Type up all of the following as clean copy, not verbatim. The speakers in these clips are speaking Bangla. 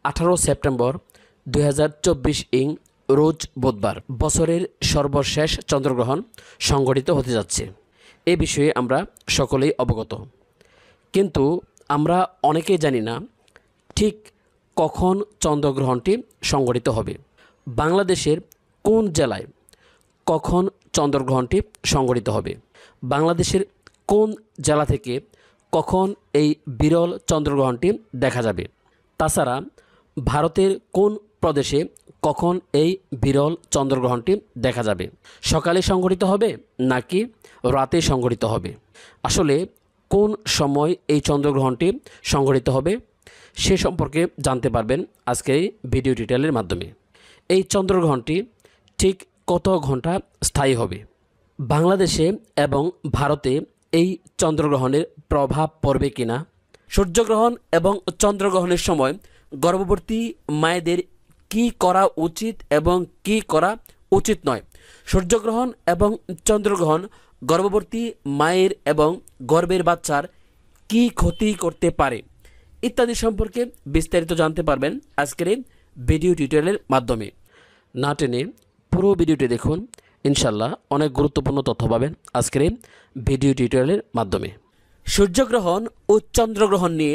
18 সেপ্টেম্বর 2024 ইং রোজ বুধবার বছরের সর্বশেষ চন্দ্রগ্রহণ সংঘটিত হতে যাচ্ছে। এ বিষয়ে আমরা সকলেই অবগত, কিন্তু আমরা অনেকেই জানি না ঠিক কখন চন্দ্রগ্রহণটি সংঘটিত হবে, বাংলাদেশের কোন জেলায় কখন চন্দ্রগ্রহণটি সংঘটিত হবে, বাংলাদেশের কোন জেলা থেকে কখন এই বিরল চন্দ্রগ্রহণটি দেখা যাবে। তাছাড়া ভারতের কোন প্রদেশে কখন এই বিরল চন্দ্রগ্রহণটি দেখা যাবে, সকালে সংঘটিত হবে নাকি রাতে সংঘটিত হবে, আসলে কোন সময় এই চন্দ্রগ্রহণটি সংঘটিত হবে সে সম্পর্কে জানতে পারবেন আজকের এই ভিডিও টিউটোরিয়ালের মাধ্যমে। এই চন্দ্রগ্রহণটি ঠিক কত ঘন্টা স্থায়ী হবে, বাংলাদেশে এবং ভারতে এই চন্দ্রগ্রহণের প্রভাব পড়বে কিনা, সূর্যগ্রহণ এবং চন্দ্রগ্রহণের সময় গর্ভবতী মায়েদের কি করা উচিত এবং কি করা উচিত নয়, সূর্যগ্রহণ এবং চন্দ্রগ্রহণ গর্ভবতী মায়ের এবং গর্ভের বাচ্চার কি ক্ষতি করতে পারে ইত্যাদি সম্পর্কে বিস্তারিত জানতে পারবেন আজকের এই ভিডিও টিউটোরিয়ালের মাধ্যমে। না টেনে পুরো ভিডিওটি দেখুন, ইনশাল্লাহ অনেক গুরুত্বপূর্ণ তথ্য পাবেন আজকের এই ভিডিও টিউটোরিয়ালের মাধ্যমে। সূর্যগ্রহণ ও চন্দ্রগ্রহণ নিয়ে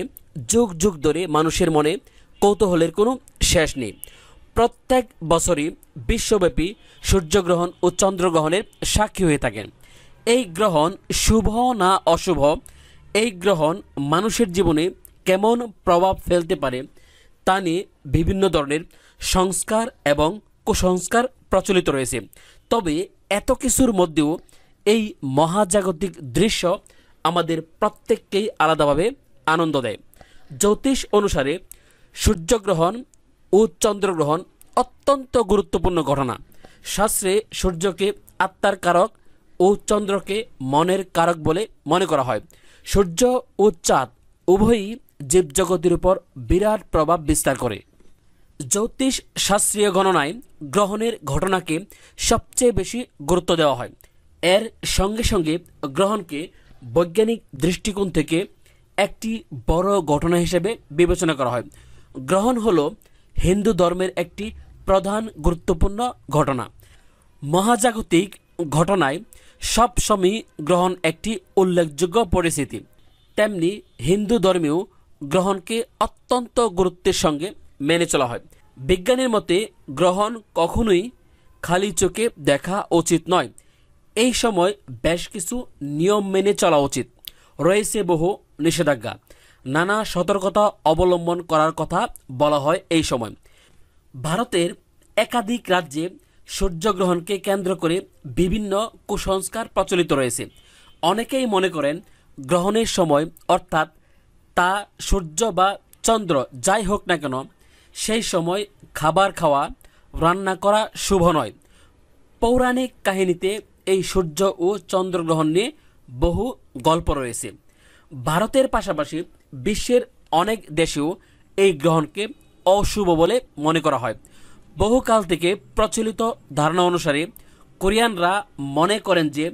যুগ যুগ ধরে মানুষের মনে কৌতূহলের কোনো শেষ নেই। প্রত্যেক বছরই বিশ্বব্যাপী সূর্যগ্রহণ ও চন্দ্রগ্রহণের সাক্ষী হয়ে থাকেন। এই গ্রহণ শুভ না অশুভ, এই গ্রহণ মানুষের জীবনে কেমন প্রভাব ফেলতে পারে তা নিয়ে বিভিন্ন ধরনের সংস্কার এবং কুসংস্কার প্রচলিত রয়েছে। তবে এত কিছুর মধ্যেও এই মহাজাগতিক দৃশ্য আমাদের প্রত্যেককেই আলাদাভাবে আনন্দ দেয়। জ্যোতিষ অনুসারে সূর্যগ্রহণ ও চন্দ্রগ্রহণ অত্যন্ত গুরুত্বপূর্ণ ঘটনা। শাস্ত্রে সূর্যকে আত্মার কারক ও চন্দ্রকে মনের কারক বলে মনে করা হয়। সূর্য ও চাঁদ উভয়ই জীবজগতের উপর বিরাট প্রভাব বিস্তার করে। জ্যোতিষ শাস্ত্রীয় গণনায় গ্রহণের ঘটনাকে সবচেয়ে বেশি গুরুত্ব দেওয়া হয়। এর সঙ্গে সঙ্গে গ্রহণকে বৈজ্ঞানিক দৃষ্টিকোণ থেকে একটি বড় ঘটনা হিসেবে বিবেচনা করা হয়। গ্রহণ হলো হিন্দু ধর্মের একটি প্রধান গুরুত্বপূর্ণ ঘটনা। মহাজাগতিক ঘটনায় সবসময় গ্রহণ একটি উল্লেখযোগ্য পরিস্থিতি, তেমনি হিন্দু ধর্মেও গ্রহণকে অত্যন্ত গুরুত্বের সঙ্গে মেনে চলা হয়। বিজ্ঞানের মতে গ্রহণ কখনোই খালি চোখে দেখা উচিত নয়। এই সময় বেশ কিছু নিয়ম মেনে চলা উচিত। রয়েছে বহু নিষেধাজ্ঞা, নানা সতর্কতা অবলম্বন করার কথা বলা হয় এই সময়। ভারতের একাধিক রাজ্যে সূর্যগ্রহণকে কেন্দ্র করে বিভিন্ন কুসংস্কার প্রচলিত রয়েছে। অনেকেই মনে করেন গ্রহণের সময়, অর্থাৎ তা সূর্য বা চন্দ্র যাই হোক না কেন, সেই সময় খাবার খাওয়া, রান্না করা শুভ নয়। পৌরাণিক কাহিনীতে এই সূর্য ও চন্দ্রগ্রহণ নিয়ে বহু গল্প রয়েছে। ভারতের পাশাপাশি বিশ্বের অনেক দেশেও এই গ্রহণকে অশুভ বলে মনে করা হয়। বহুকাল থেকে প্রচলিত ধারণা অনুসারে কোরিয়ানরা মনে করেন যে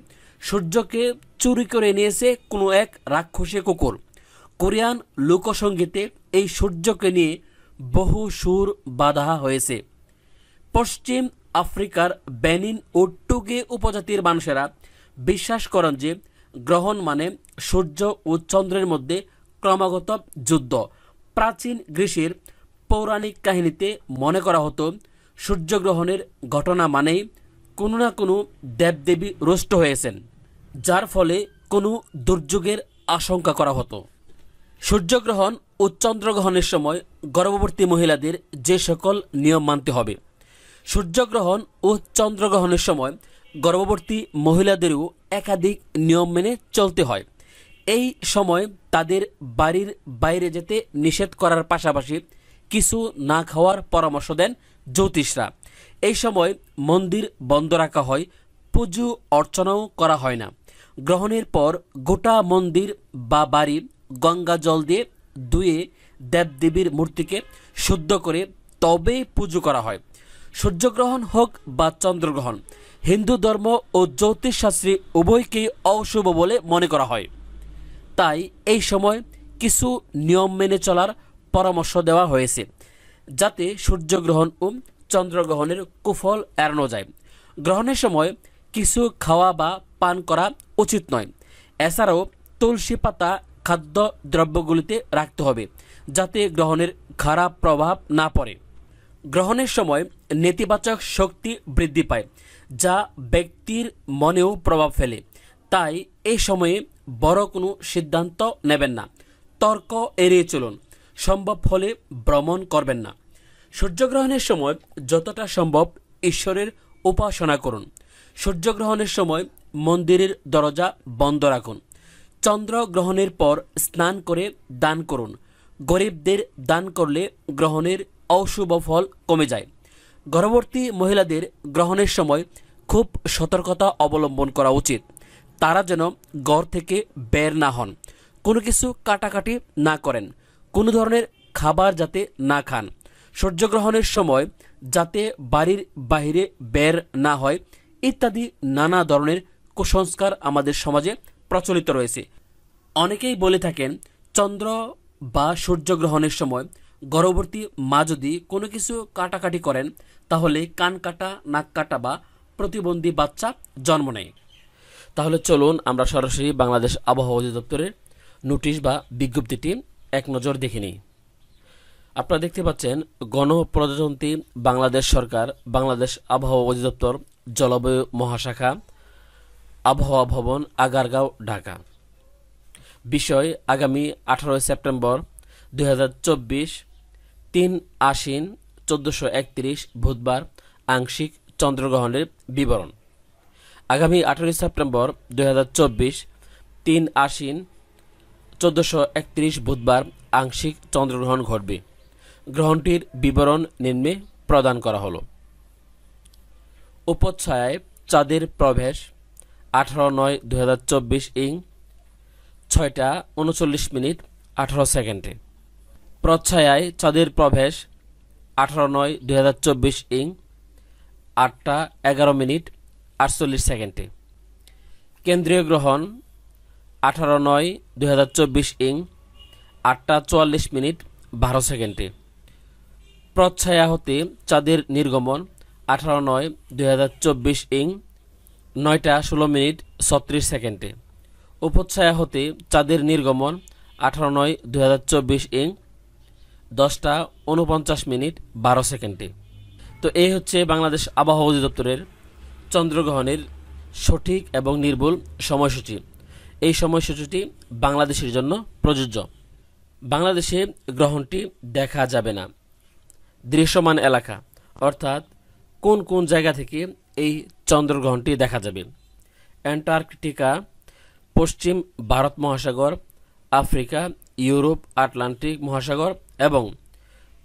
সূর্যকে চুরি করে নিয়েছে কোনো এক রাক্ষসী কুকুর। কোরিয়ান লোকসঙ্গীতে এই সূর্যকে নিয়ে বহু সুর বাঁধা হয়েছে। পশ্চিম আফ্রিকার বেনিন ও টুগে উপজাতির মানুষেরা বিশ্বাস করেন যে গ্রহণ মানে সূর্য ও চন্দ্রের মধ্যে ক্রমাগত যুদ্ধ। প্রাচীন গ্রিসের পৌরাণিক কাহিনীতে মনে করা হতো সূর্যগ্রহণের ঘটনা মানেই কোনো না কোনো দেবদেবী রুষ্ট হয়েছেন, যার ফলে কোনো দুর্যোগের আশঙ্কা করা হতো। সূর্যগ্রহণ ও চন্দ্রগ্রহণের সময় গর্ভবতী মহিলাদের যে সকল নিয়ম মানতে হবে। সূর্যগ্রহণ ও চন্দ্রগ্রহণের সময় গর্ভবতী মহিলাদেরও একাধিক নিয়ম মেনে চলতে হয়। এই সময় তাদের বাড়ির বাইরে যেতে নিষেধ করার পাশাপাশি কিছু না খাওয়ার পরামর্শ দেন জ্যোতিষরা। এই সময় মন্দির বন্ধ রাখা হয়, পুজো অর্চনাও করা হয় না। গ্রহণের পর গোটা মন্দির বা বাড়ি গঙ্গা জল দিয়ে ধুয়ে দেবদেবীর মূর্তিকে শুদ্ধ করে তবেই পুজো করা হয়। সূর্যগ্রহণ হোক বা চন্দ্রগ্রহণ, হিন্দু ধর্ম ও জ্যোতিষশাস্ত্রে উভয়কেই অশুভ বলে মনে করা হয়। তাই এই সময় কিছু নিয়ম মেনে চলার পরামর্শ দেওয়া হয়েছে। যাতে সূর্যগ্রহণ ও চন্দ্রগ্রহণের কুফল এড়ানো যায়। গ্রহণের সময় কিছু খাওয়া বা পান করা উচিত নয়। এছাড়াও তুলসী পাতা খাদ্য দ্রব্যগুলিতে রাখতে হবে যাতে গ্রহণের খারাপ প্রভাব না পড়ে। গ্রহণের সময় নেতিবাচক শক্তি বৃদ্ধি পায় যা ব্যক্তির মনেও প্রভাব ফেলে। তাই এই সময়ে বড় কোনো সিদ্ধান্ত নেবেন না। তর্ক এড়িয়ে চলুন। সম্ভব হলে ভ্রমণ করবেন না। সূর্যগ্রহণের সময় যতটা সম্ভব ঈশ্বরের উপাসনা করুন। সূর্যগ্রহণের সময় মন্দিরের দরজা বন্ধ রাখুন। চন্দ্রগ্রহণের পর স্নান করে দান করুন। গরিবদের দান করলে গ্রহণের অশুভ ফল কমে যায়। গর্ভবতী মহিলাদের গ্রহণের সময় খুব সতর্কতা অবলম্বন করা উচিত। তারা যেন ঘর থেকে বের না হন, কোনো কিছু কাটাকাটি না করেন, কোনো ধরনের খাবার যাতে না খান। সূর্যগ্রহণের সময় যাতে বাড়ির বাইরে বের না হয় ইত্যাদি নানা ধরনের কুসংস্কার আমাদের সমাজে প্রচলিত রয়েছে। অনেকেই বলে থাকেন চন্দ্র বা সূর্যগ্রহণের সময় গর্ভবতী মা যদি কোনো কিছু কাটাকাটি করেন তাহলে কান কাটা, নাক কাটা বা প্রতিবন্ধী বাচ্চা জন্ম নেয়। তাহলে চলুন আমরা সরাসরি বাংলাদেশ আবহাওয়া অধিদপ্তরের নোটিশ বা বিজ্ঞপ্তিটি এক নজর দেখে নিই। আপনারা দেখতে পাচ্ছেন গণপ্রজাতন্ত্রী বাংলাদেশ সরকার, বাংলাদেশ আবহাওয়া অধিদপ্তর, জলবায়ু মহাশাখা, আবহাওয়া ভবন, আগারগাঁও, ঢাকা। বিষয় আগামী 18 সেপ্টেম্বর 2024, 3 আশ্বিন 1431 বুধবার আংশিক চন্দ্রগ্রহণের বিবরণ। আগামী 18 সেপ্টেম্বর 2024, 3 আশ্বিন 1431 বুধবার আংশিক চন্দ্রগ্রহণ ঘটবে। গ্রহণটির বিবরণ নিম্নে প্রদান করা হলো। উপচ্ছায়ায় চাঁদের প্রবেশ 18/9/2024 ইং 6:39 18 সেকেন্ডে। প্রচ্ছায়ায় চাঁদের প্রবেশ 18/9/2024 ইং 8:11 48 সেকেন্ডে। কেন্দ্রীয় গ্রহণ 18/9/2024 ইং 8:44 12 সেকেন্ডে। প্রচ্ছায়া হতে চাঁদের নির্গমন 18/9/2024 ইং 9:16 36 সেকেন্ডে। উপচ্ছায়া হতে চাঁদের নির্গমন 18/9/2024 ইং 10:49 12 সেকেন্ডে। তো এই হচ্ছে বাংলাদেশ আবহাওয়া অধিদপ্তরের চন্দ্রগ্রহণের সঠিক এবং নির্ভুল সময়সূচি। এই সময়সূচিটি বাংলাদেশের জন্য প্রযোজ্য। বাংলাদেশে গ্রহণটি দেখা যাবে না। দৃশ্যমান এলাকা অর্থাৎ কোন কোন জায়গা থেকে এই চন্দ্রগ্রহণটি দেখা যাবে: অ্যান্টার্কটিকা, পশ্চিম ভারত মহাসাগর, আফ্রিকা, ইউরোপ, আটলান্টিক মহাসাগর এবং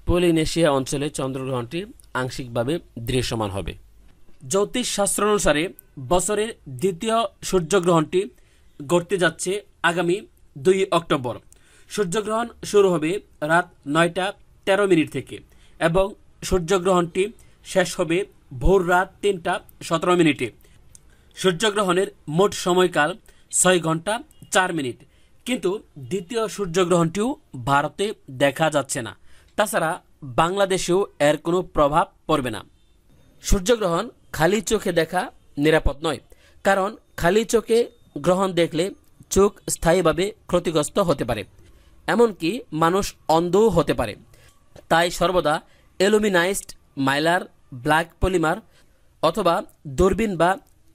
পলিনেশিয়া অঞ্চলে চন্দ্রগ্রহণটি আংশিকভাবে দৃশ্যমান হবে। জ্যোতিষ শাস্ত্র অনুসারে বছরের দ্বিতীয় সূর্যগ্রহণটি ঘটতে যাচ্ছে আগামী 2 অক্টোবর। সূর্যগ্রহণ শুরু হবে রাত 9:13 থেকে এবং সূর্যগ্রহণটি শেষ হবে ভোর রাত 3:17। সূর্যগ্রহণের মোট সময়কাল 6 ঘন্টা 4 মিনিট। কিন্তু দ্বিতীয় সূর্যগ্রহণটিও ভারতে দেখা যাচ্ছে না। তাছাড়া বাংলাদেশেও এর কোনো প্রভাব পড়বে না। সূর্যগ্রহণ খালি চোখে দেখা নিরাপদ নয়, কারণ খালি চোখে গ্রহণ দেখলে চোখ স্থায়ীভাবে ক্ষতিগ্রস্ত হতে পারে, এমনকি মানুষ অন্ধও হতে পারে। তাই সর্বদা অ্যালুমিনাইজড মাইলার, ব্ল্যাক পলিমার অথবা দূরবীন বা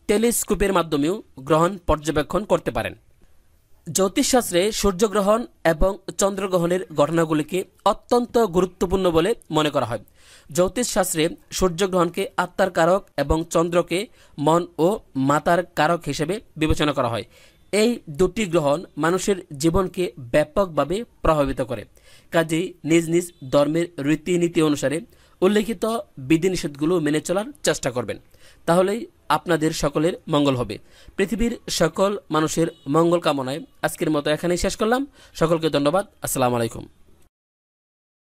টেলিস্কোপের মাধ্যমেও গ্রহণ পর্যবেক্ষণ করতে পারেন। জ্যোতিষশাস্ত্রে সূর্যগ্রহণ এবং চন্দ্রগ্রহণের ঘটনাগুলিকে অত্যন্ত গুরুত্বপূর্ণ বলে মনে করা হয়। জ্যোতিষশাস্ত্রে সূর্যগ্রহণকে আত্মার কারক এবং চন্দ্রকে মন ও মাতার কারক হিসেবে বিবেচনা করা হয়। এই দুটি গ্রহণ মানুষের জীবনকে ব্যাপকভাবে প্রভাবিত করে। কাজেই নিজ নিজ ধর্মের রীতিনীতি অনুসারে উল্লেখিত বিধিনিষেধগুলো মেনে চলার চেষ্টা করবেন, তাহলেই আপনাদের সকলের মঙ্গল হবে। পৃথিবীর সকল মানুষের মঙ্গল কামনায় আজকের মতো এখানেই শেষ করলাম। সকলকে ধন্যবাদ। আসসালামু আলাইকুম।